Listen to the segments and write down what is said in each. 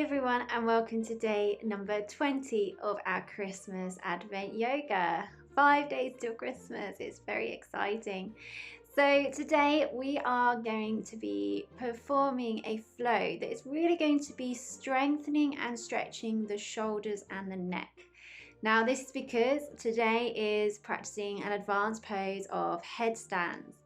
everyone, and welcome to day number 20 of our Christmas Advent Yoga. 5 days till Christmas. It's very exciting. So today we are going to be performing a flow that is really going to be strengthening and stretching the shoulders and the neck. Now this is because today is practicing an advanced pose of headstands.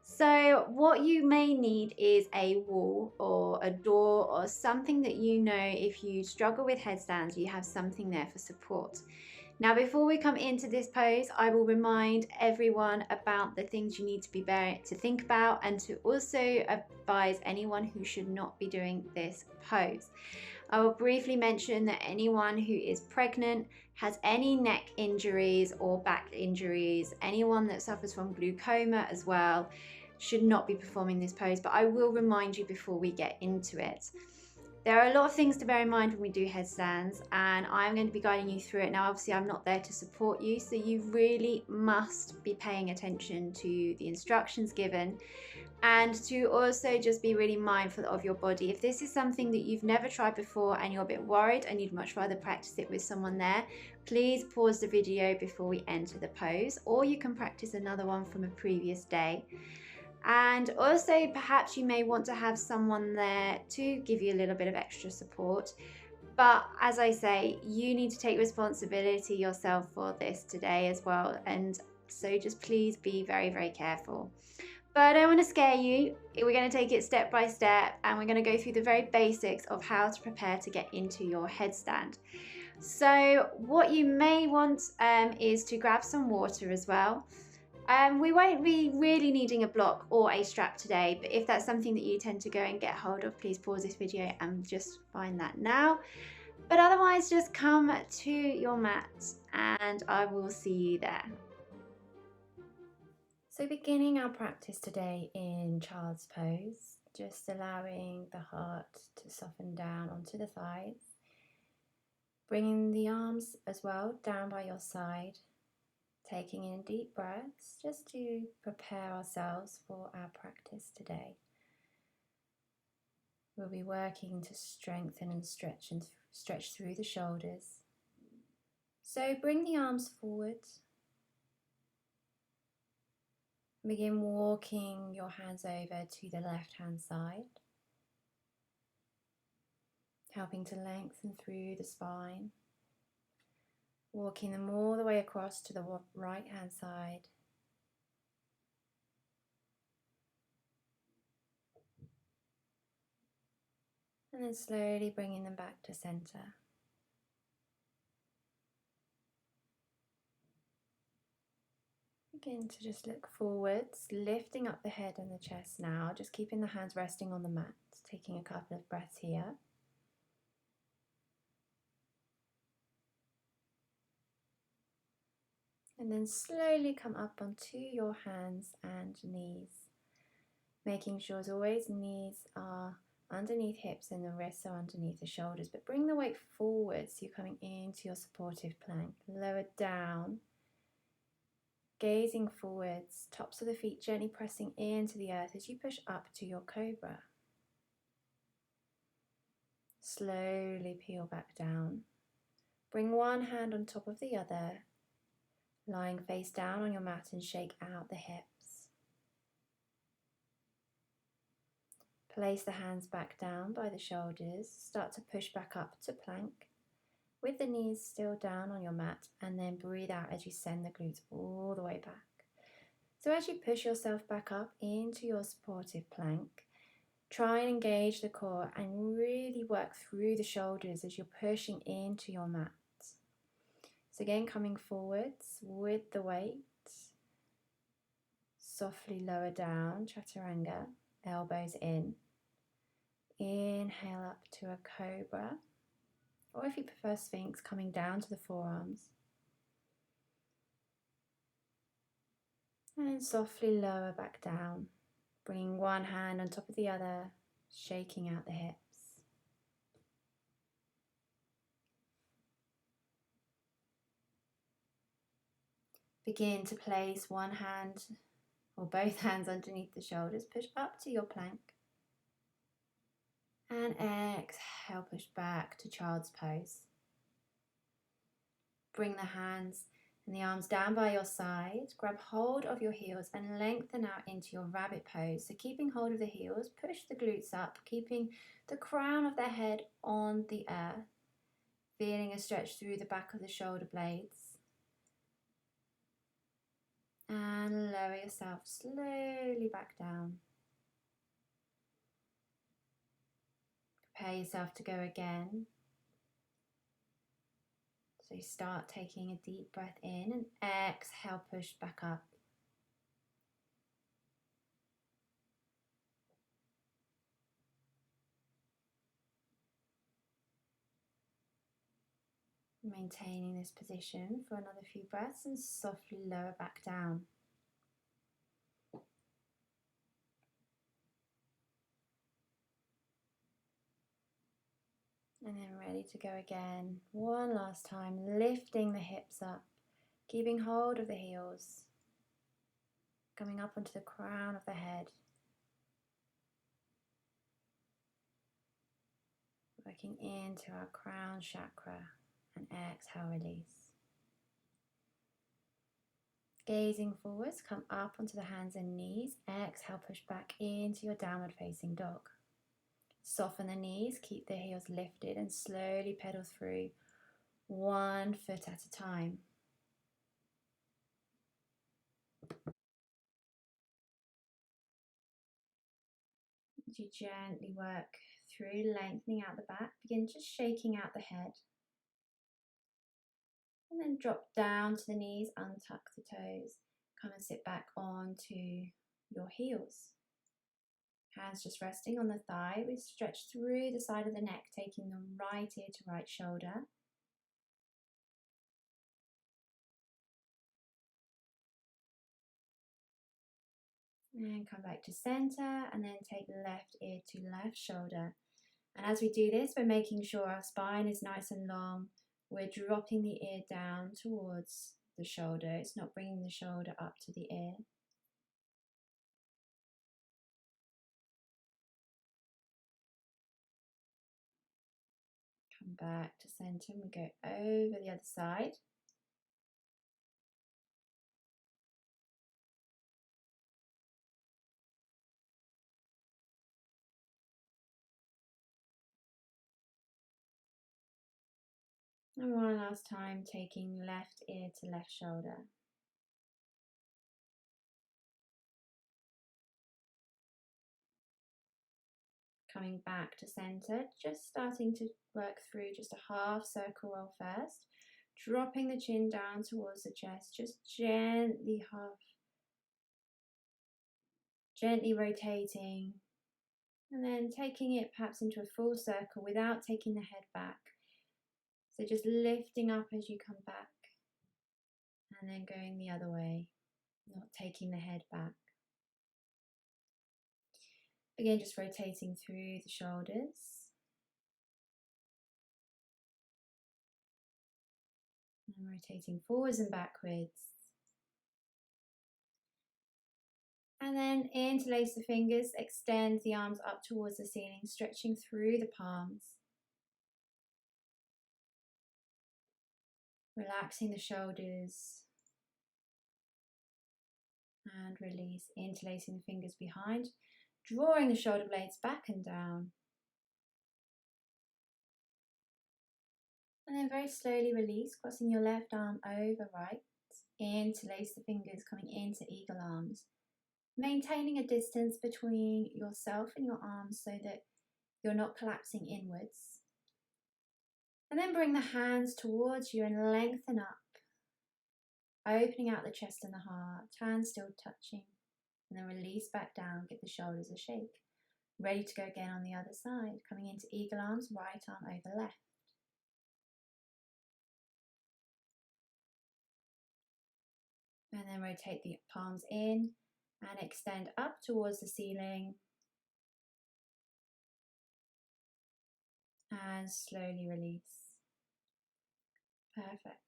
So what you may need is a wall or a door or something that you know if you struggle with headstands, you have something there for support. Now, before we come into this pose, I will remind everyone about the things you need to to think about, and to also advise anyone who should not be doing this pose. I will briefly mention that anyone who is pregnant, has any neck injuries or back injuries, anyone that suffers from glaucoma as well, should not be performing this pose, but I will remind you before we get into it. There are a lot of things to bear in mind when we do headstands, and I'm going to be guiding you through it. Now, obviously, I'm not there to support you, so you really must be paying attention to the instructions given, and to also just be really mindful of your body. If this is something that you've never tried before and you're a bit worried and you'd much rather practice it with someone there, please pause the video before we enter the pose, or you can practice another one from a previous day. And also perhaps you may want to have someone there to give you a little bit of extra support. But as I say, you need to take responsibility yourself for this today as well. And so just please be very, very careful. But I don't want to scare you. We're going to take it step by step, and we're going to go through the very basics of how to prepare to get into your headstand. So what you may want is to grab some water as well. We won't be really needing a block or a strap today, but if that's something that you tend to go and get hold of, please pause this video and just find that now. But otherwise, just come to your mat and I will see you there. So beginning our practice today in child's pose, just allowing the heart to soften down onto the thighs, bringing the arms as well down by your side, taking in deep breaths just to prepare ourselves for our practice today. We'll be working to strengthen and stretch through the shoulders. So bring the arms forward. Begin walking your hands over to the left hand side, helping to lengthen through the spine. Walking them all the way across to the right hand side. And then slowly bringing them back to center. Begin to just look forwards, lifting up the head and the chest now, just keeping the hands resting on the mat, taking a couple of breaths here. And then slowly come up onto your hands and knees, making sure as always knees are underneath hips and the wrists are underneath the shoulders, but bring the weight forward so you're coming into your supportive plank. Lower down, gazing forwards, tops of the feet gently pressing into the earth as you push up to your cobra. Slowly peel back down. Bring one hand on top of the other, lying face down on your mat, and shake out the hips. Place the hands back down by the shoulders. Start to push back up to plank with the knees still down on your mat, and then breathe out as you send the glutes all the way back. So as you push yourself back up into your supportive plank, try and engage the core and really work through the shoulders as you're pushing into your mat. So again, coming forwards with the weight, softly lower down, chaturanga, elbows in. Inhale up to a cobra, or if you prefer sphinx, coming down to the forearms. And then softly lower back down, bringing one hand on top of the other, shaking out the hips. Begin to place one hand or both hands underneath the shoulders, push up to your plank. And exhale, push back to child's pose. Bring the hands and the arms down by your side. Grab hold of your heels and lengthen out into your rabbit pose. So keeping hold of the heels, push the glutes up, keeping the crown of the head on the earth. Feeling a stretch through the back of the shoulder blades. And lower yourself slowly back down. Prepare yourself to go again. So you start taking a deep breath in and exhale, push back up. Maintaining this position for another few breaths and softly lower back down. And then ready to go again. One last time, lifting the hips up, keeping hold of the heels, coming up onto the crown of the head. Working into our crown chakra and exhale, release. Gazing forwards, come up onto the hands and knees. Exhale, push back into your downward facing dog. Soften the knees, keep the heels lifted and slowly pedal through, 1 foot at a time. As you gently work through, lengthening out the back, begin just shaking out the head. And then drop down to the knees, untuck the toes. Come and sit back onto your heels. Hands just resting on the thigh. We stretch through the side of the neck, taking the right ear to right shoulder. And come back to center, and then take left ear to left shoulder. And as we do this, we're making sure our spine is nice and long. We're dropping the ear down towards the shoulder. It's not bringing the shoulder up to the ear. Come back to center, and we go over the other side. And one last time, taking left ear to left shoulder. Coming back to center, just starting to work through just a half circle roll first. Dropping the chin down towards the chest, just gently rotating. And then taking it perhaps into a full circle without taking the head back. So just lifting up as you come back. And then going the other way, not taking the head back. Again, just rotating through the shoulders. And rotating forwards and backwards. And then interlace the fingers, extend the arms up towards the ceiling, stretching through the palms. Relaxing the shoulders. And release, interlacing the fingers behind, drawing the shoulder blades back and down. And then very slowly release, crossing your left arm over right. Interlace the fingers, coming into eagle arms. Maintaining a distance between yourself and your arms so that you're not collapsing inwards. And then bring the hands towards you and lengthen up. Opening out the chest and the heart, hands still touching. And then release back down, give the shoulders a shake. Ready to go again on the other side. Coming into eagle arms, right arm over left. And then rotate the palms in and extend up towards the ceiling. And slowly release. Perfect.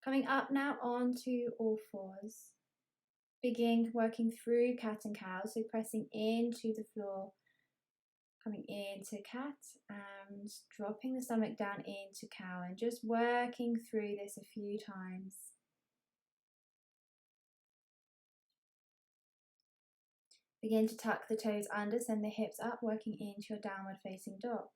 Coming up now onto all fours. Begin working through cat and cow, so pressing into the floor. Coming into cat and dropping the stomach down into cow, and just working through this a few times. Begin to tuck the toes under, send the hips up, working into your downward facing dog.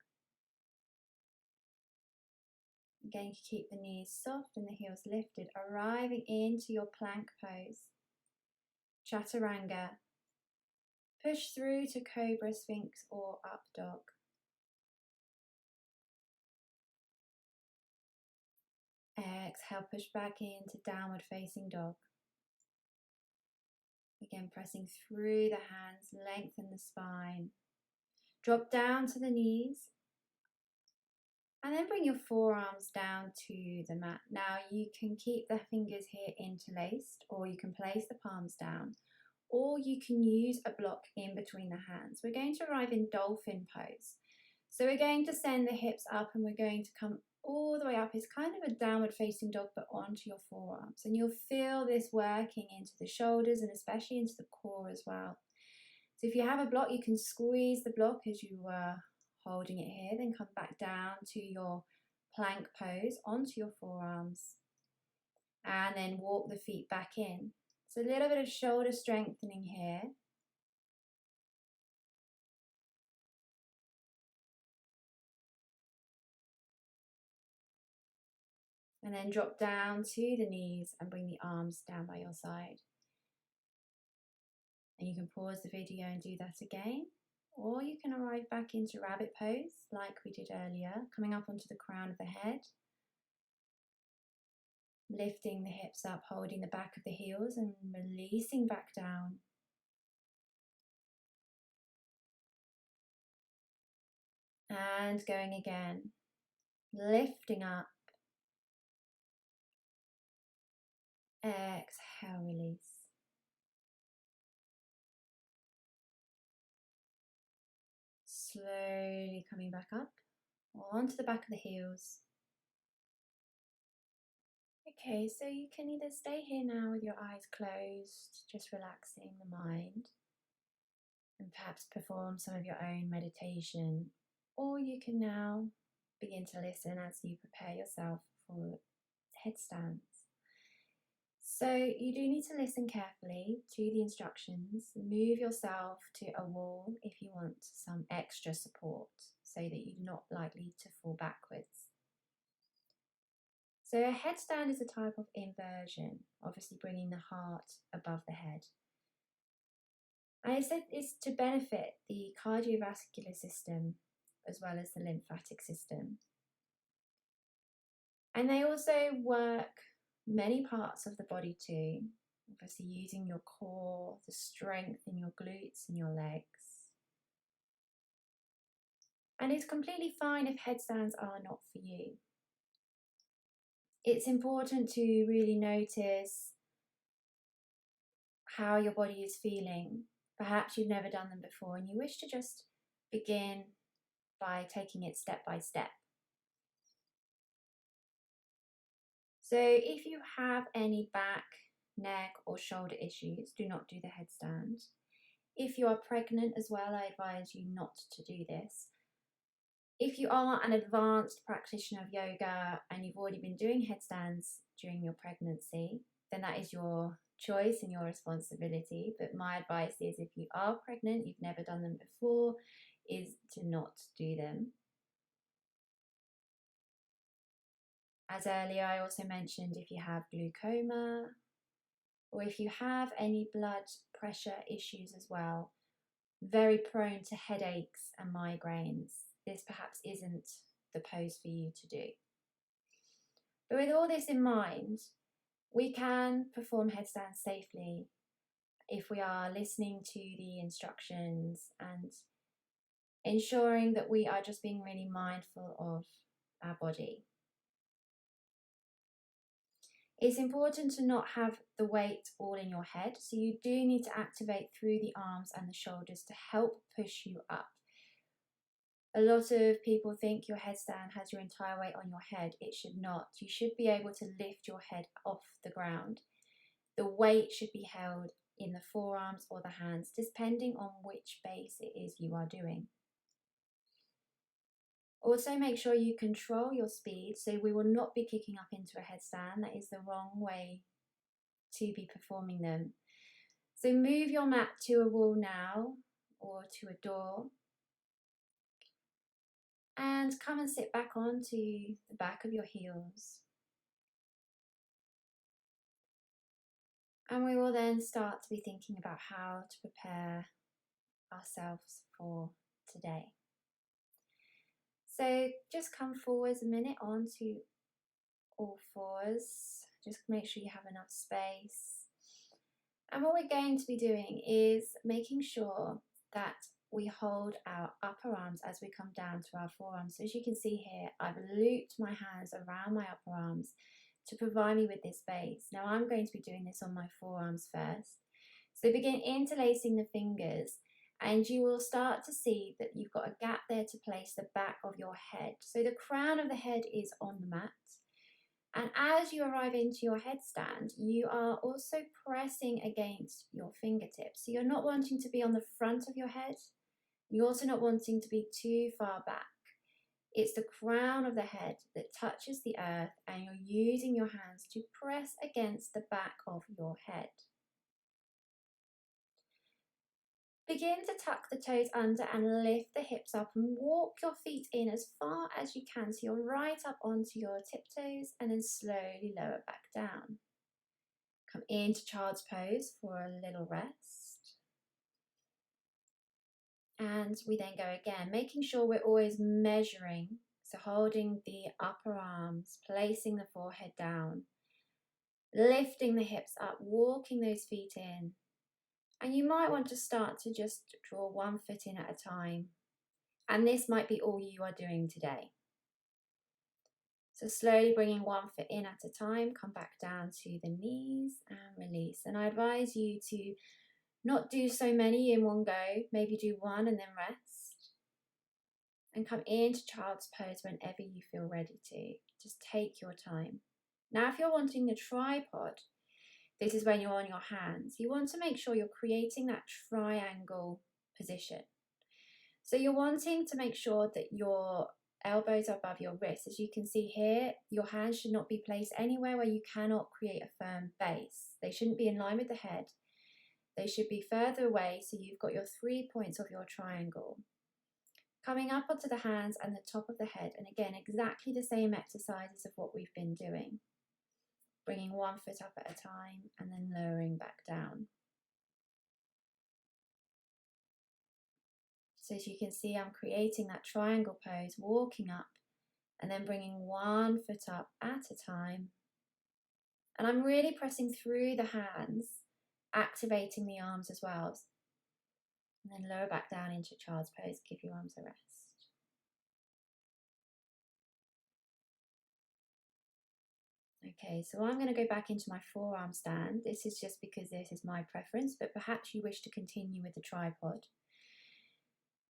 Again, keep the knees soft and the heels lifted, arriving into your plank pose. Chaturanga. Push through to Cobra, Sphinx or Up Dog. Exhale, push back into Downward Facing Dog. Again, pressing through the hands, lengthen the spine. Drop down to the knees. And then bring your forearms down to the mat. Now you can keep the fingers here interlaced, or you can place the palms down, or you can use a block in between the hands. We're going to arrive in dolphin pose. So we're going to send the hips up and we're going to come all the way up. It's kind of a downward facing dog, but onto your forearms. And you'll feel this working into the shoulders and especially into the core as well. So if you have a block, you can squeeze the block as you holding it here, then come back down to your plank pose onto your forearms, and then walk the feet back in. So a little bit of shoulder strengthening here. And then drop down to the knees and bring the arms down by your side. And you can pause the video and do that again. Or you can arrive back into rabbit pose like we did earlier, coming up onto the crown of the head. Lifting the hips up, holding the back of the heels and releasing back down. And going again. Lifting up. Exhale, release. Slowly coming back up onto the back of the heels. Okay, so you can either stay here now with your eyes closed, just relaxing the mind, and perhaps perform some of your own meditation, or you can now begin to listen as you prepare yourself for headstands. So you do need to listen carefully to the instructions. Move yourself to a wall if you want some extra support so that you're not likely to fall backwards. So a headstand is a type of inversion, obviously bringing the heart above the head. And it's to benefit the cardiovascular system as well as the lymphatic system. And they also work many parts of the body too, obviously using your core, the strength in your glutes and your legs. And it's completely fine if headstands are not for you. It's important to really notice how your body is feeling. Perhaps you've never done them before and you wish to just begin by taking it step by step. So if you have any back, neck or shoulder issues, do not do the headstand. If you are pregnant as well, I advise you not to do this. If you are an advanced practitioner of yoga and you've already been doing headstands during your pregnancy, then that is your choice and your responsibility. But my advice is, if you are pregnant, you've never done them before, is to not do them. As earlier I also mentioned, if you have glaucoma or if you have any blood pressure issues as well, very prone to headaches and migraines, this perhaps isn't the pose for you to do. But with all this in mind, we can perform headstands safely if we are listening to the instructions and ensuring that we are just being really mindful of our body. It's important to not have the weight all in your head, so you do need to activate through the arms and the shoulders to help push you up. A lot of people think your headstand has your entire weight on your head. It should not. You should be able to lift your head off the ground. The weight should be held in the forearms or the hands, depending on which base it is you are doing. Also, make sure you control your speed, so we will not be kicking up into a headstand. That is the wrong way to be performing them. So move your mat to a wall now, or to a door, and come and sit back onto the back of your heels. And we will then start to be thinking about how to prepare ourselves for today. So just come forwards a minute onto all fours. Just make sure you have enough space. And what we're going to be doing is making sure that we hold our upper arms as we come down to our forearms. So as you can see here, I've looped my hands around my upper arms to provide me with this base. Now I'm going to be doing this on my forearms first. So begin interlacing the fingers, and you will start to see that you've got a gap there to place the back of your head. So the crown of the head is on the mat. And as you arrive into your headstand, you are also pressing against your fingertips. So you're not wanting to be on the front of your head. You're also not wanting to be too far back. It's the crown of the head that touches the earth, and you're using your hands to press against the back of your head. Begin to tuck the toes under and lift the hips up and walk your feet in as far as you can, so you're right up onto your tiptoes, and then slowly lower back down. Come into child's pose for a little rest. And we then go again, making sure we're always measuring, so holding the upper arms, placing the forehead down, lifting the hips up, walking those feet in. And you might want to start to just draw one foot in at a time. And this might be all you are doing today. So slowly bringing one foot in at a time, come back down to the knees and release. And I advise you to not do so many in one go, maybe do one and then rest. And come into child's pose whenever you feel ready to. Just take your time. Now, if you're wanting the tripod, this is when you're on your hands. You want to make sure you're creating that triangle position. So you're wanting to make sure that your elbows are above your wrists. As you can see here, your hands should not be placed anywhere where you cannot create a firm base. They shouldn't be in line with the head. They should be further away, so you've got your 3 points of your triangle. Coming up onto the hands and the top of the head, and again, exactly the same exercises of what we've been doing. Bringing one foot up at a time and then lowering back down. So as you can see, I'm creating that triangle pose, walking up and then bringing one foot up at a time. And I'm really pressing through the hands, activating the arms as well. And then lower back down into child's pose, give your arms a rest. Okay, so I'm going to go back into my forearm stand. This is just because this is my preference, but perhaps you wish to continue with the tripod.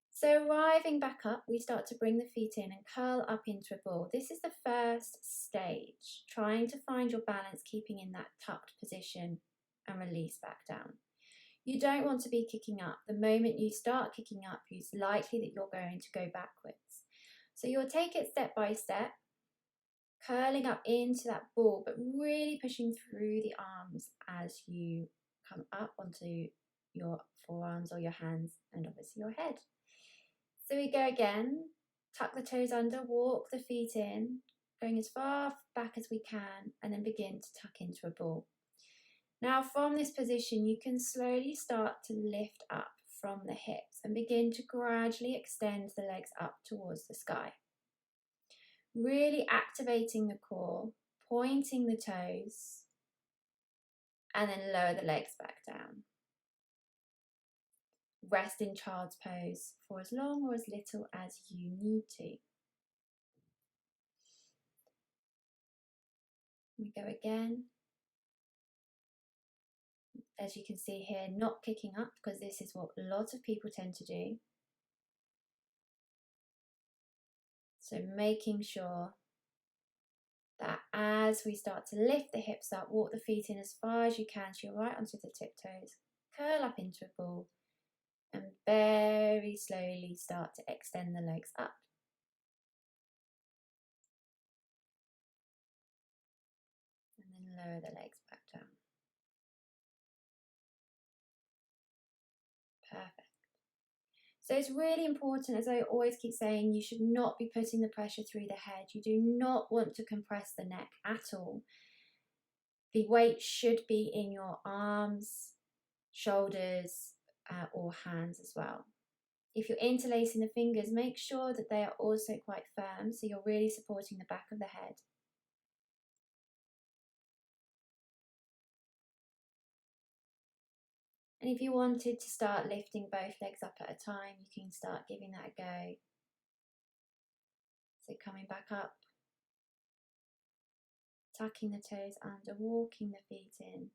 So arriving back up, we start to bring the feet in and curl up into a ball. This is the first stage, trying to find your balance, keeping in that tucked position and release back down. You don't want to be kicking up. The moment you start kicking up, it's likely that you're going to go backwards. So you'll take it step by step, curling up into that ball, but really pushing through the arms as you come up onto your forearms or your hands and obviously your head. So we go again, tuck the toes under, walk the feet in, going as far back as we can, and then begin to tuck into a ball. Now from this position, you can slowly start to lift up from the hips and begin to gradually extend the legs up towards the sky. Really activating the core, pointing the toes, and then lower the legs back down. Rest in child's pose for as long or as little as you need to. We go again. As you can see here, not kicking up, because this is what lots of people tend to do. So making sure that as we start to lift the hips up, walk the feet in as far as you can, so you're right onto the tiptoes, curl up into a ball, and very slowly start to extend the legs up. lower the legs back down. Perfect. So it's really important, as I always keep saying, you should not be putting the pressure through the head. You do not want to compress the neck at all. The weight should be in your arms, shoulders, or hands as well. If you're interlacing the fingers, make sure that they are also quite firm, so you're really supporting the back of the head. And if you wanted to start lifting both legs up at a time, you can start giving that a go. So coming back up, tucking the toes under, walking the feet in,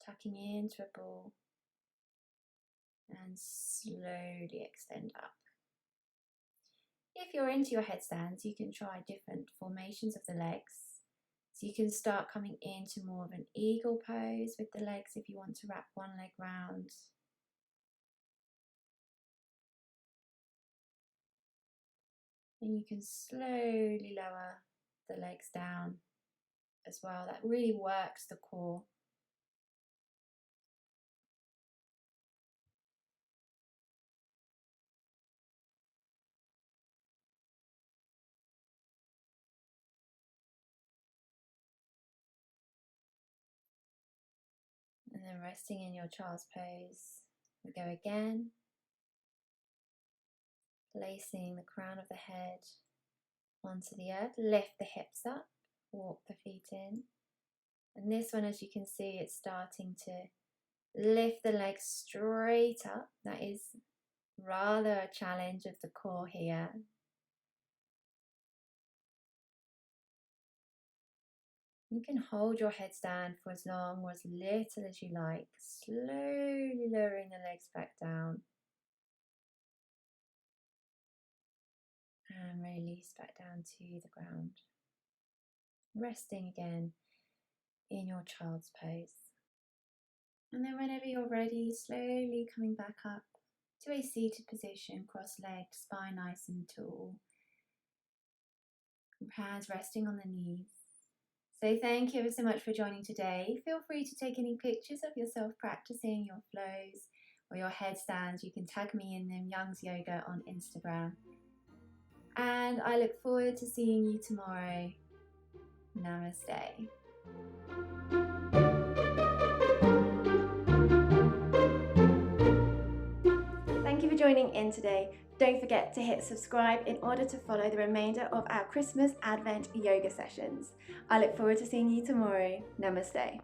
tucking into a ball, and slowly extend up. If you're into your headstands, you can try different formations of the legs. So you can start coming into more of an eagle pose with the legs if you want to wrap one leg round. And you can slowly lower the legs down as well. That really works the core. And then resting in your child's pose, we go again. Placing the crown of the head onto the earth, lift the hips up, walk the feet in. And this one, as you can see, it's starting to lift the legs straight up. That is rather a challenge of the core here. You can hold your headstand for as long or as little as you like, slowly lowering the legs back down. And release back down to the ground. Resting again in your child's pose. And then whenever you're ready, slowly coming back up to a seated position, cross-legged, spine nice and tall. Hands resting on the knees. So thank you ever so much for joining today. Feel free to take any pictures of yourself practicing your flows or your headstands. You can tag me in them, Young's Yoga, on Instagram. And I look forward to seeing you tomorrow. Namaste. Thank you for joining in today. Don't forget to hit subscribe in order to follow the remainder of our Christmas Advent yoga sessions. I look forward to seeing you tomorrow. Namaste.